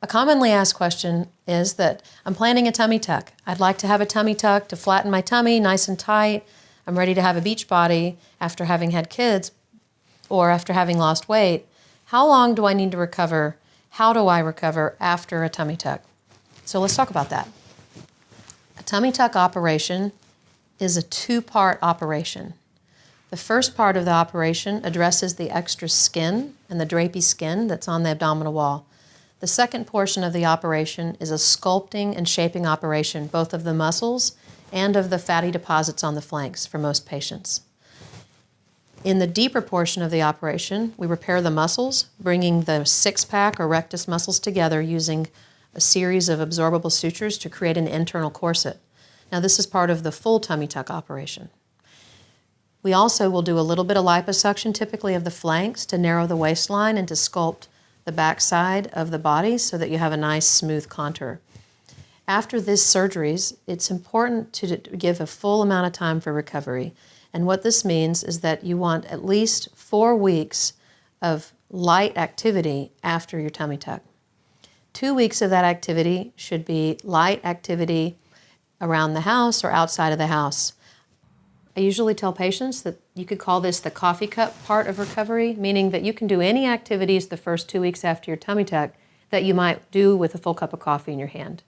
A commonly asked question is that I'm planning a tummy tuck. I'd like to have a tummy tuck to flatten my tummy nice and tight. I'm ready to have a beach body after having had kids or after having lost weight. How long do I need to recover? How do I recover after a tummy tuck? So let's talk about that. A tummy tuck operation is a two-part operation. The first part of the operation addresses the extra skin and the drapey skin that's on the abdominal wall. The second portion of the operation is a sculpting and shaping operation, both of the muscles and of the fatty deposits on the flanks for most patients. In the deeper portion of the operation, we repair the muscles, bringing the six-pack or rectus muscles together using a series of absorbable sutures to create an internal corset. Now, this is part of the full tummy tuck operation. We also will do a little bit of liposuction, typically of the flanks, to narrow the waistline and to sculpt the back side of the body so that you have a nice smooth contour. After these surgeries, it's important to give a full amount of time for recovery. And what this means is that you want at least 4 weeks of light activity after your tummy tuck. 2 weeks of that activity should be light activity around the house or outside of the house. I usually tell patients that you could call this the coffee cup part of recovery, meaning that you can do any activities the first 2 weeks after your tummy tuck that you might do with a full cup of coffee in your hand.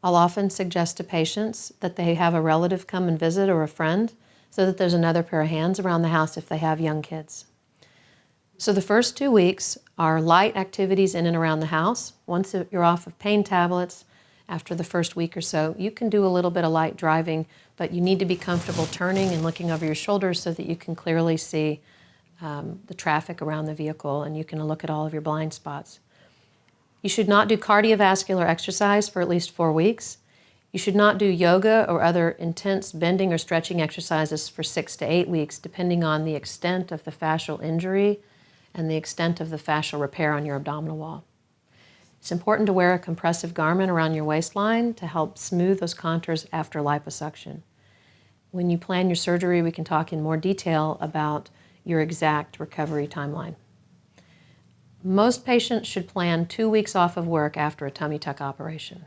I'll often suggest to patients that they have a relative come and visit or a friend so that there's another pair of hands around the house if they have young kids. So the first 2 weeks are light activities in and around the house. Once you're off of pain tablets, after the first week or so, you can do a little bit of light driving, but you need to be comfortable turning and looking over your shoulders so that you can clearly see the traffic around the vehicle and you can look at all of your blind spots. You should not do cardiovascular exercise for at least 4 weeks. You should not do yoga or other intense bending or stretching exercises for 6 to 8 weeks, depending on the extent of the fascial injury and the extent of the fascial repair on your abdominal wall. It's important to wear a compressive garment around your waistline to help smooth those contours after liposuction. When you plan your surgery, we can talk in more detail about your exact recovery timeline. Most patients should plan 2 weeks off of work after a tummy tuck operation.